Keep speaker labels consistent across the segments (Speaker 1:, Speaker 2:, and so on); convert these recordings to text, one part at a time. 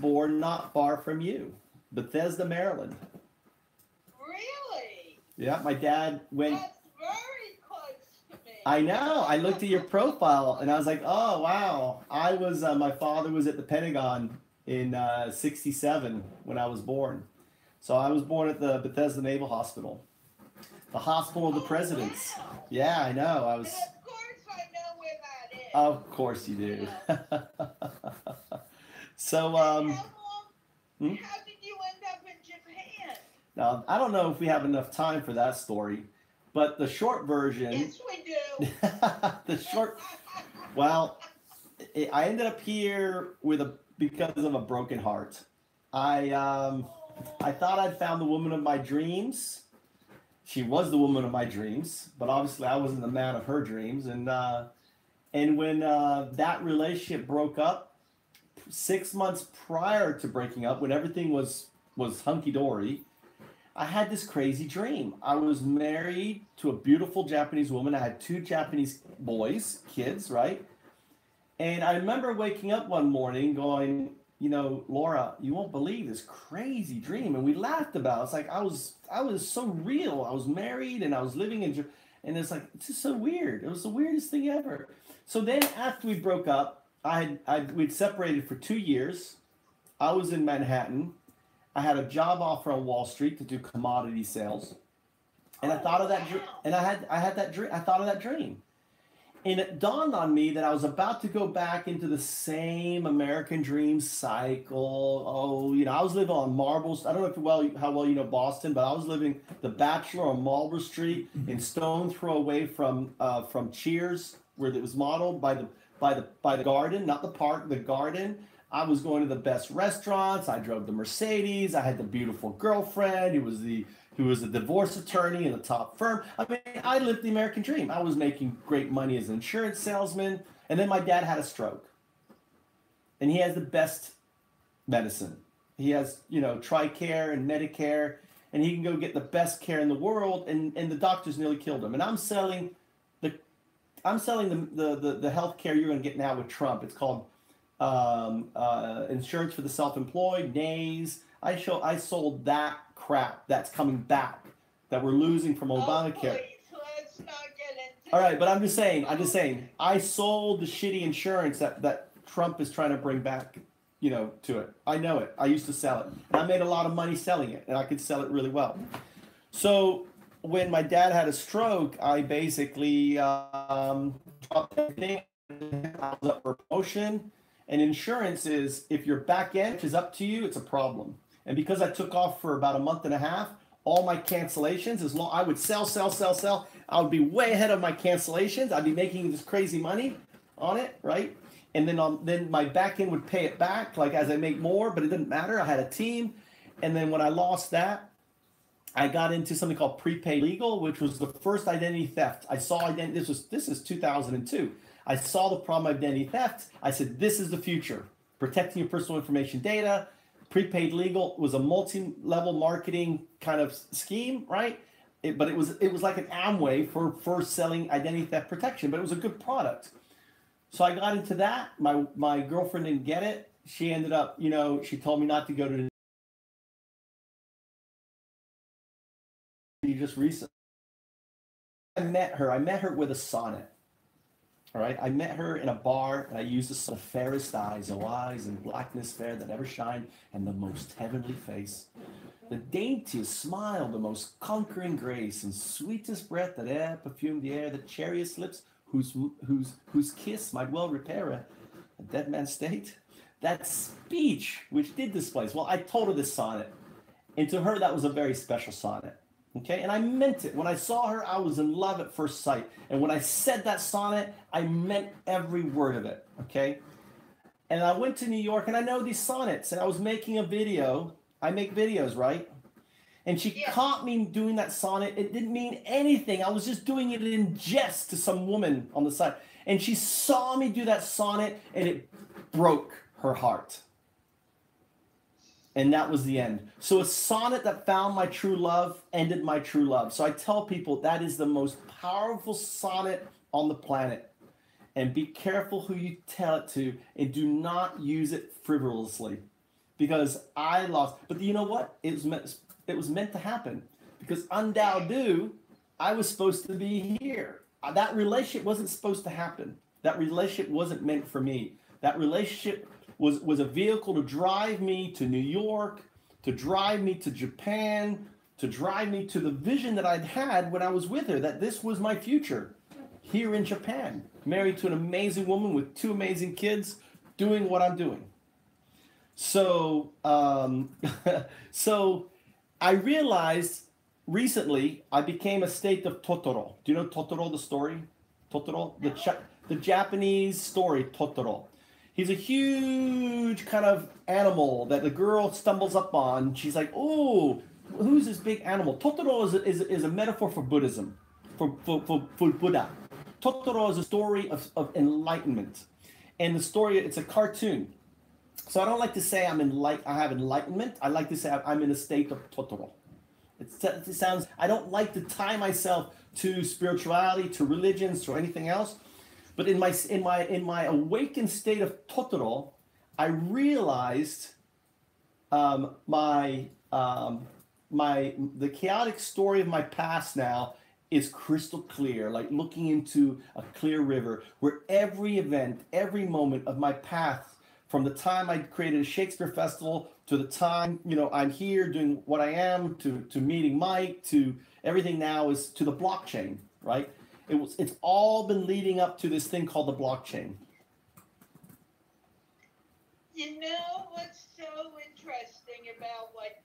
Speaker 1: born not far from you, Bethesda, Maryland.
Speaker 2: Really?
Speaker 1: Yeah, my dad went.
Speaker 2: That's very close to me.
Speaker 1: I know. I looked at your profile and I was like, oh wow. I was my father was at the Pentagon in '67 when I was born. So I was born at the Bethesda Naval Hospital, the hospital of the presidents.
Speaker 2: Wow.
Speaker 1: Yeah, I know. I
Speaker 2: And
Speaker 1: was.
Speaker 2: of course I know where that is.
Speaker 1: Of course you do. So
Speaker 2: And how
Speaker 1: hmm?
Speaker 2: how did you end up in Japan?
Speaker 1: Now I don't know if we have enough time for that story, but the short version.
Speaker 2: Yes, we do.
Speaker 1: The short. Well, I ended up here because of a broken heart. I thought I'd found the woman of my dreams. She was the woman of my dreams, but obviously I wasn't the man of her dreams. And when that relationship broke up, 6 months prior to breaking up, when everything was hunky dory, I had this crazy dream. I was married to a beautiful Japanese woman. I had two Japanese kids, right? And I remember waking up one morning going, Laura, you won't believe this crazy dream. And we laughed about it. It's like I was so real. I was married and I was living and it's like, it's just so weird. It was the weirdest thing ever. So then after we broke up, we'd separated for 2 years. I was in Manhattan. I had a job offer on Wall Street to do commodity sales. And I thought of that and I had that dream. I thought of that dream. And it dawned on me that I was about to go back into the same American dream cycle. Oh, I was living on Marble. I don't know how well you know Boston, but I was living the Bachelor on Marlborough Street, in stone throw away from Cheers, where it was modeled by the garden, not the park, the garden. I was going to the best restaurants. I drove the Mercedes. I had the beautiful girlfriend who was a divorce attorney in a top firm. I mean, I lived the American dream. I was making great money as an insurance salesman. And then my dad had a stroke. And he has the best medicine. He has, TRICARE and Medicare, and he can go get the best care in the world, and the doctors nearly killed him. And I'm selling the health care you're going to get now with Trump. It's called insurance for the self-employed, NAES. I sold that crap that's coming back that we're losing from Obamacare.
Speaker 2: Let's not get into
Speaker 1: All right, but I'm just saying, I sold the shitty insurance that Trump is trying to bring back, to it. I know it. I used to sell it. And I made a lot of money selling it, and I could sell it really well. So when my dad had a stroke, I basically dropped everything. I was up for promotion. And insurance is, if your back end is up to you, it's a problem. And because I took off for about a month and a half, all my cancellations, I would sell. I would be way ahead of my cancellations. I'd be making this crazy money on it, right? And then my back end would pay it back, like as I make more, but it didn't matter. I had a team. And then when I lost that, I got into something called prepaid legal, which was the first identity theft. I saw this is 2002. I saw the problem of identity theft. I said, this is the future. Protecting your personal information data. Prepaid legal was a multi-level marketing kind of scheme, right? But it was like an Amway for selling identity theft protection, but it was a good product. So I got into that. My girlfriend didn't get it. She ended up, she told me not to go to just recently. I met her with a sonnet. All right, I met her in a bar, and I used the fairest eyes, O eyes in blackness fair that ever shine, and the most heavenly face, the daintiest smile, the most conquering grace, and sweetest breath that e'er perfumed the air, the cherriest lips, whose kiss might well repair a dead man's state. That speech which did displace. Well, I told her this sonnet, and to her that was a very special sonnet. Okay, and I meant it. When I saw her, I was in love at first sight. And when I said that sonnet, I meant every word of it. Okay, and I went to New York, and I know these sonnets, and I was making a video. I make videos, right? And she caught me doing that sonnet. It didn't mean anything. I was just doing it in jest to some woman on the side. And she saw me do that sonnet, and it broke her heart. And that was the end. So a sonnet that found my true love ended my true love. So I tell people that is the most powerful sonnet on the planet. And be careful who you tell it to, and do not use it frivolously. because I lost. But you know what? It was meant to happen because undoubtedly I was supposed to be here. That relationship wasn't supposed to happen. That relationship wasn't meant for me. That relationship was a vehicle to drive me to New York, to drive me to Japan, to drive me to the vision that I'd had when I was with her, that this was my future here in Japan, married to an amazing woman with two amazing kids, doing what I'm doing. So, so I realized recently I became a state of Totoro. Do you know Totoro, the story? Totoro, the Japanese story Totoro. He's a huge kind of animal that the girl stumbles up on. She's like, "Oh, who's this big animal?" Totoro is a metaphor for Buddhism, for Buddha. Totoro is a story of enlightenment. And the story, it's a cartoon. So I don't like to say I have enlightenment. I like to say I'm in a state of Totoro. It sounds, I don't like to tie myself to spirituality, to religions, or anything else. But in my awakened state of Totoro, I realized the chaotic story of my past now is crystal clear, like looking into a clear river, where every event, every moment of my path, from the time I created a Shakespeare festival to the time I'm here doing what I am, to meeting Mike, to everything now is to the blockchain, right? It's all been leading up to this thing called the blockchain.
Speaker 2: You know what's so interesting about what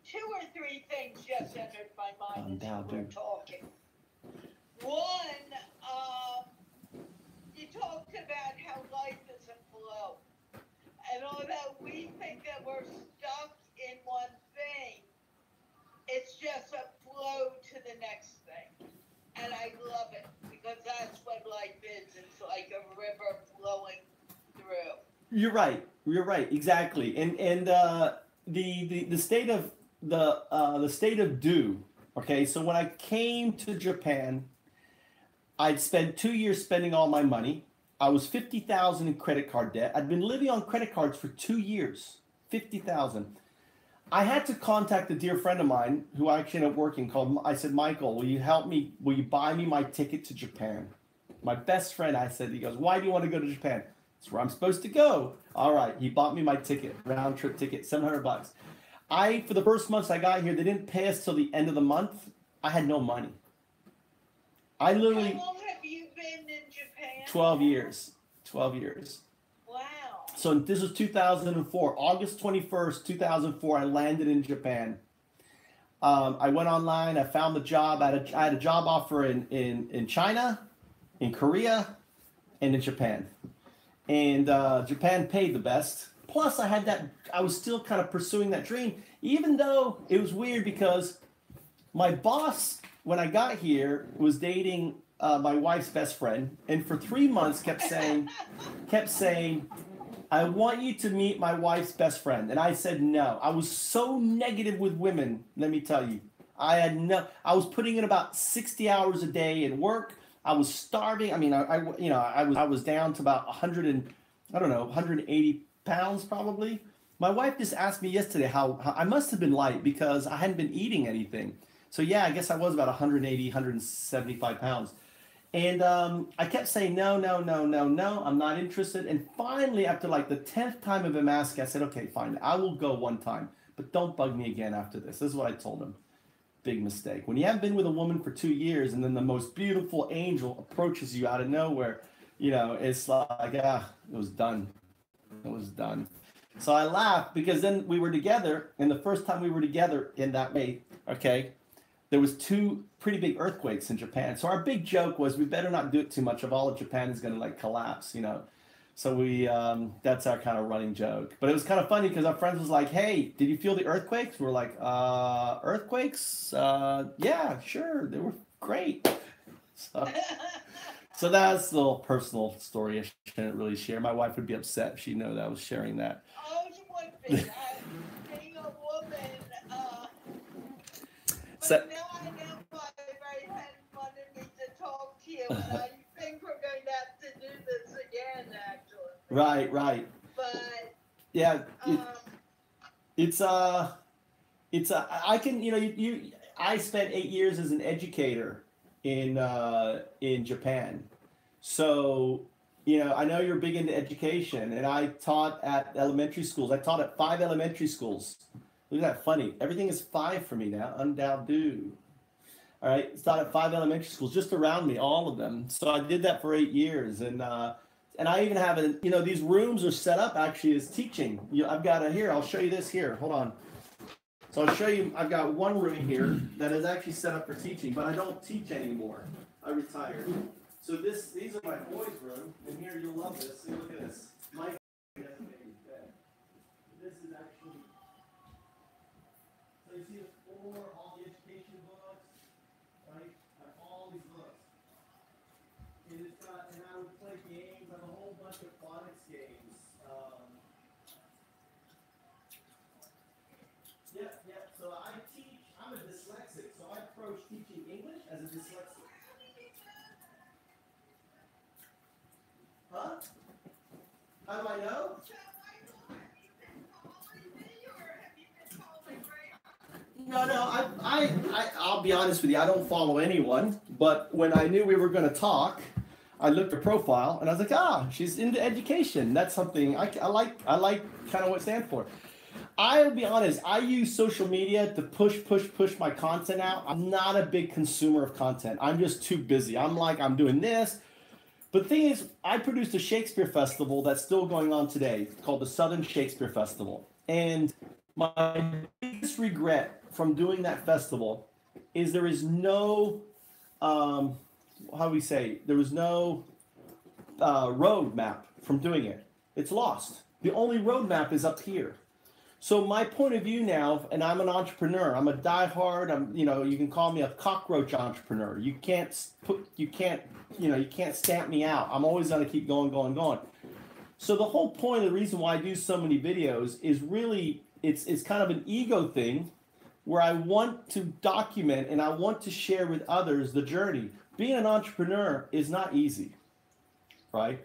Speaker 2: two or three things just entered my mind as you were talking. One, you talked about how life is a flow. And although we think that we're stuck in one thing, it's just a flow to the next thing. And I love it because that's what life is. It's like a river flowing through.
Speaker 1: You're right, exactly. And the state of the state of do. Okay, so when I came to Japan, I'd spent 2 years spending all my money. I was 50,000 in credit card debt. I'd been living on credit cards for 2 years. 50,000. I had to contact a dear friend of mine who I actually ended up working. I said, Michael, will you help me? Will you buy me my ticket to Japan? My best friend, I said, he goes, why do you want to go to Japan? It's where I'm supposed to go. All right, he bought me my ticket, round trip ticket, $700. For the first months I got here, they didn't pay us till the end of the month. I had no money. I literally.
Speaker 2: How long have you been in Japan?
Speaker 1: 12 years. 12 years.
Speaker 2: Wow.
Speaker 1: So this was 2004. August 21st, 2004, I landed in Japan. I went online. I found the job. I had a job offer in China, in Korea, and in Japan. And Japan paid the best. Plus, I was still kind of pursuing that dream, even though it was weird because my boss, when I got here, was dating my wife's best friend, and for 3 months kept saying, I want you to meet my wife's best friend. And I said no. I was so negative with women, let me tell you. I was putting in about 60 hours a day at work. I was starving. I mean, I was down to about 180 pounds probably. My wife just asked me yesterday how I must have been light because I hadn't been eating anything. So yeah, I guess I was about 180, 175 pounds. And I kept saying, no, I'm not interested. And finally, after like the 10th time of him asking, I said, okay, fine, I will go one time, but don't bug me again after this. This is what I told him. Big mistake. When you haven't been with a woman for 2 years and then the most beautiful angel approaches you out of nowhere, it's like, it was done. It was done. So I laughed because then we were together, and the first time we were together in that way, okay, there was 2 pretty big earthquakes in Japan. So our big joke was we better not do it too much, if all of Japan is going to like collapse, So we that's our kind of running joke. But it was kind of funny because our friends was like, hey, did you feel the earthquakes? We're like, earthquakes? Yeah, sure. They were great. So that's a little personal story I shouldn't really share. My wife would be upset if she knew that I was sharing that.
Speaker 2: Oh, you would be. Being a woman, but now I know why Ray hadn't wanted me to talk to you, and I think we're going to have to do this again, actually.
Speaker 1: Right. Yeah,
Speaker 2: Um,
Speaker 1: it's I can, I spent 8 years as an educator in Japan. So, I know you're big into education, and I taught at elementary schools. I taught at 5 elementary schools. Look at that, funny. Everything is 5 for me now. Undao. All right, it's taught at 5 elementary schools just around me, all of them. So I did that for 8 years, and I even have these rooms are set up actually as teaching. I've got a here. I'll show you this here. Hold on. So I'll show you. I've got one room here that is actually set up for teaching, but I don't teach anymore. I retired. So these are my boys' room, and here you'll love this. See, look at this. My this is actually. So you see the floor, all the education books, right? I have all these books, and I would play games. I have a whole bunch of phonics games. Yeah. So I teach. I'm a dyslexic, so I approach teaching English as a dyslexic. Huh? How do I know? No. I'll be honest with you. I don't follow anyone. But when I knew we were going to talk, I looked at her profile and I was like, she's into education. That's something I like. I like kind of what it stands for. I'll be honest. I use social media to push my content out. I'm not a big consumer of content. I'm just too busy. I'm doing this. But the thing is, I produced a Shakespeare festival that's still going on today called the Southern Shakespeare Festival. And my biggest regret from doing that festival is there is no, there was no road map from doing it. It's lost. The only road map is up here. So my point of view now, and I'm an entrepreneur. I'm a diehard. You can call me a cockroach entrepreneur. You can't stamp me out. I'm always going to keep going. So the whole point of the reason why I do so many videos is really it's kind of an ego thing where I want to document and I want to share with others the journey. Being an entrepreneur is not easy, right?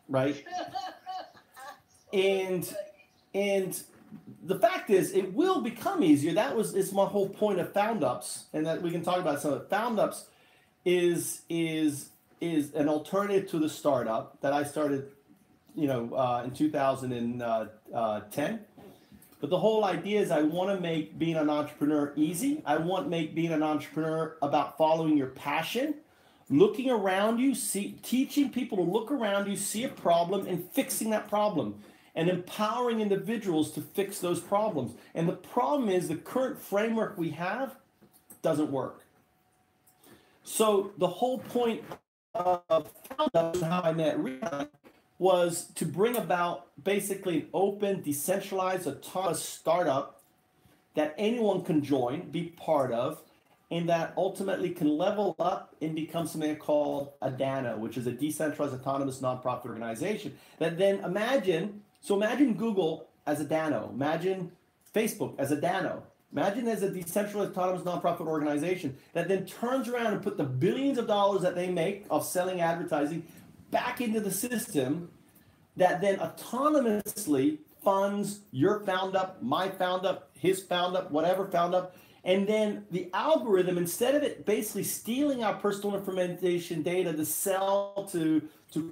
Speaker 1: Right. And the fact is, it will become easier. It's my whole point of Found Ups, and that we can talk about some of it. Found Ups is an alternative to the startup that I started, in 2010. But the whole idea is I want to make being an entrepreneur easy. I want to make being an entrepreneur about following your passion, looking around you, teaching people to look around you, see a problem, and fixing that problem, and empowering individuals to fix those problems. And the problem is the current framework we have doesn't work. So the whole point of how I met Riechman was to bring about basically an open, decentralized, autonomous startup that anyone can join, be part of, and that ultimately can level up and become something called a DANO, which is a decentralized autonomous nonprofit organization. That then imagine Google as a DANO, imagine Facebook as a DANO, imagine as a decentralized autonomous nonprofit organization that then turns around and put the billions of dollars that they make of selling advertising back into the system that then autonomously funds your Found Up, my Found Up, his Found Up, whatever Found Up. And then the algorithm, instead of it basically stealing our personal information data to sell to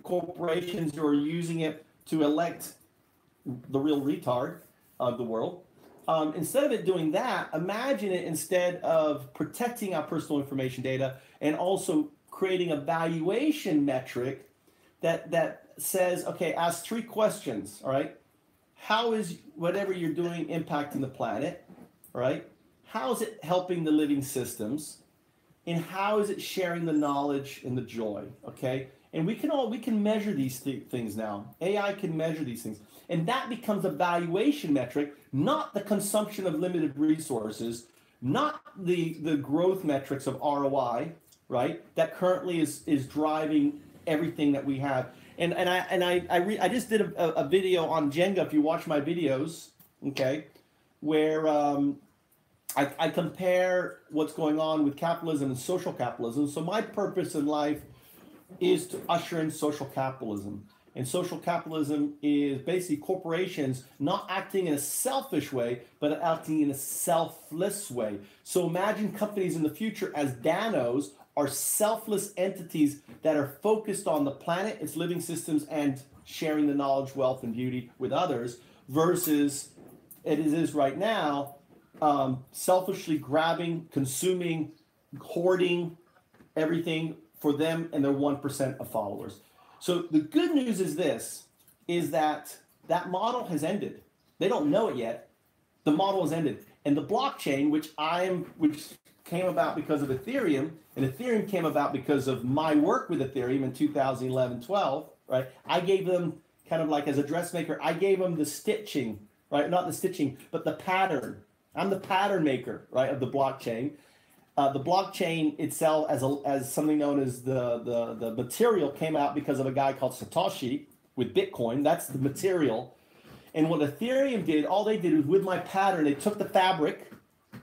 Speaker 1: corporations who are using it to elect the real retard of the world, instead of it doing that, imagine it instead of protecting our personal information data and also creating a valuation metric that says, okay, ask 3 questions, all right? How is whatever you're doing impacting the planet, all right? How is it helping the living systems? And how is it sharing the knowledge and the joy, okay? And we can measure these things now. AI can measure these things. And that becomes a valuation metric, not the consumption of limited resources, not the growth metrics of ROI, right? That currently is driving everything that we have. And I just did a video on Jenga, if you watch my videos, okay, where I compare what's going on with capitalism and social capitalism. So my purpose in life is to usher in social capitalism. And social capitalism is basically corporations not acting in a selfish way, but acting in a selfless way. So imagine companies in the future as Danos are selfless entities that are focused on the planet, its living systems, and sharing the knowledge, wealth, and beauty with others, versus it is right now selfishly grabbing, consuming, hoarding everything for them and their 1% of followers. So the good news is this, is that that model has ended. They don't know it yet. The model has ended. And the blockchain, which came about because of Ethereum, and Ethereum came about because of my work with Ethereum in 2011, 12, right? I gave them kind of like as a dressmaker, I gave them the stitching, right? Not the stitching, but the pattern. I'm the pattern maker, right, of the blockchain. The blockchain itself, as something known as the material, came out because of a guy called Satoshi with Bitcoin. That's the material. And what Ethereum did, all they did was with my pattern, they took the fabric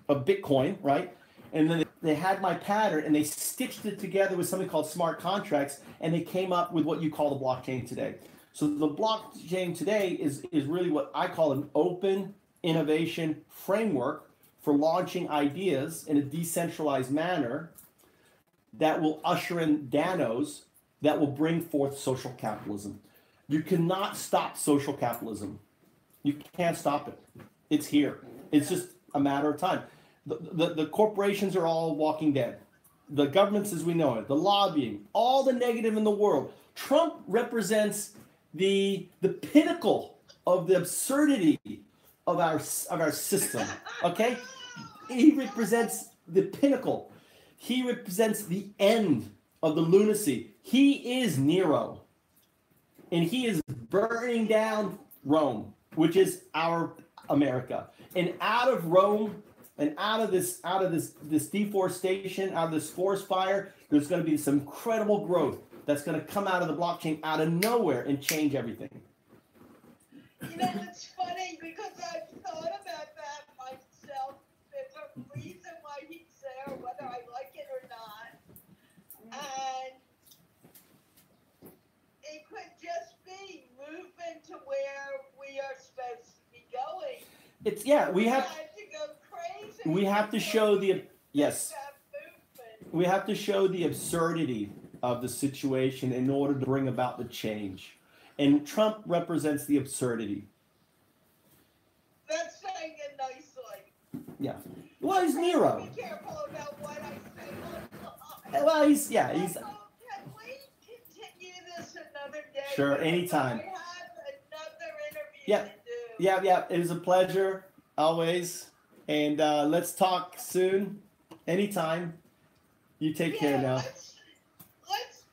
Speaker 1: of Bitcoin, right? And then they had my pattern and they stitched it together with something called smart contracts, and they came up with what you call the blockchain today. So the blockchain today is really what I call an open innovation framework for launching ideas in a decentralized manner that will usher in Danos that will bring forth social capitalism. You cannot stop social capitalism. You can't stop it. It's here. It's just a matter of time. The corporations are all walking dead. The governments as we know it, the lobbying, all the negative in the world. Trump represents the pinnacle of the absurdity of our system. Okay? He represents the pinnacle. He represents the end of the lunacy. He is Nero. And he is burning down Rome, which is our America. And out of Rome and out of this deforestation, out of this forest fire, there's going to be some incredible growth that's going to come out of the blockchain out of nowhere and change everything.
Speaker 2: You know, it's funny because I've thought about that myself. There's a reason why he's there, whether I like it or not. And it could just be movement to where we are supposed to be going.
Speaker 1: It's we have
Speaker 2: to go crazy.
Speaker 1: We have to show the we have to show the absurdity of the situation in order to bring about the change. And Trump represents the absurdity.
Speaker 2: That's saying it nicely.
Speaker 1: Yeah. Well, he's Nero.
Speaker 2: Be careful about what I say.
Speaker 1: Well, he's
Speaker 2: Can we continue this another day?
Speaker 1: Sure, anytime.
Speaker 2: I have another interview to do.
Speaker 1: Yeah. It is a pleasure, always. And let's talk soon. Anytime. You take care now.
Speaker 2: Let's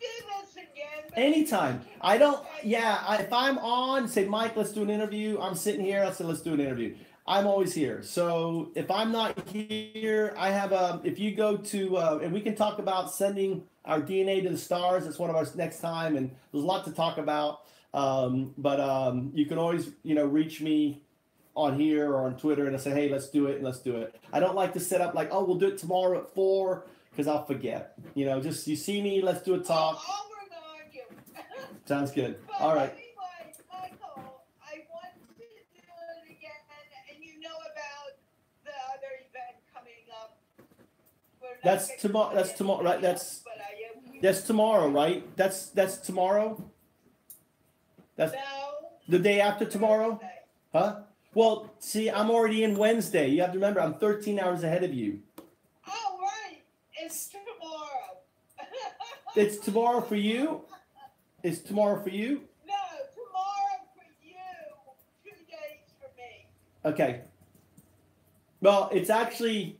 Speaker 2: do this again.
Speaker 1: Anytime. I don't. If I'm on, say, Mike, let's do an interview. I'm sitting here. I'll say, let's do an interview. I'm always here. So if I'm not here, I have if you go to, and we can talk about sending our DNA to the stars. That's one of our next time. And there's a lot to talk about. But you can always, reach me on here or on Twitter and I say, hey, let's do it. And let's do it. I don't like to set up like, oh, we'll do it tomorrow at 4 because I'll forget. Just you see me, let's do a talk.
Speaker 2: I'll remind you.
Speaker 1: Sounds good.
Speaker 2: But
Speaker 1: all right.
Speaker 2: Anyway, Michael, I want to do it again, and you know about the other event coming up.
Speaker 1: That's tomorrow. That's tomorrow, right? That's tomorrow, right? That's tomorrow. That's the day after tomorrow, huh? Well, see, I'm already in Wednesday. You have to remember, I'm 13 hours ahead of you.
Speaker 2: Oh, right. It's tomorrow.
Speaker 1: It's tomorrow for you? It's tomorrow for you?
Speaker 2: No, tomorrow for you. 2 days for me.
Speaker 1: Okay. Well, it's actually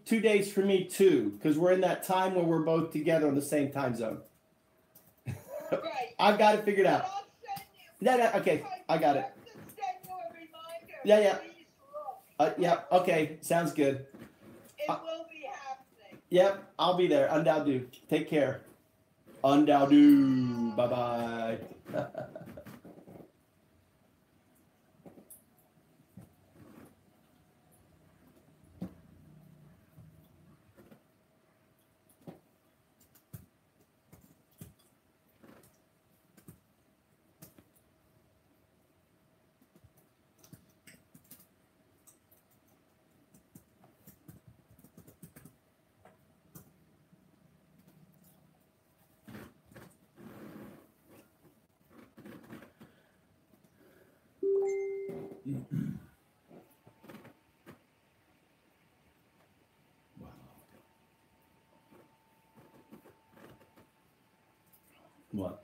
Speaker 1: 2 days for me too, because we're in that time where we're both together on the same time zone.
Speaker 2: Right.
Speaker 1: I've got it figured out. Okay, I got it. Yeah. Yeah. Okay, sounds good.
Speaker 2: It will be happening.
Speaker 1: Yep, I'll be there. Undaudu. Take care. Undaudu. Bye-bye. Wow. What?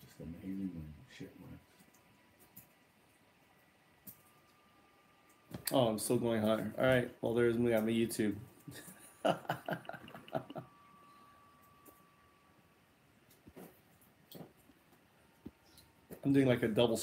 Speaker 1: Just amazing when shit works. Oh, I'm still going higher. All right. Well, there's me on my YouTube. I'm doing like a double.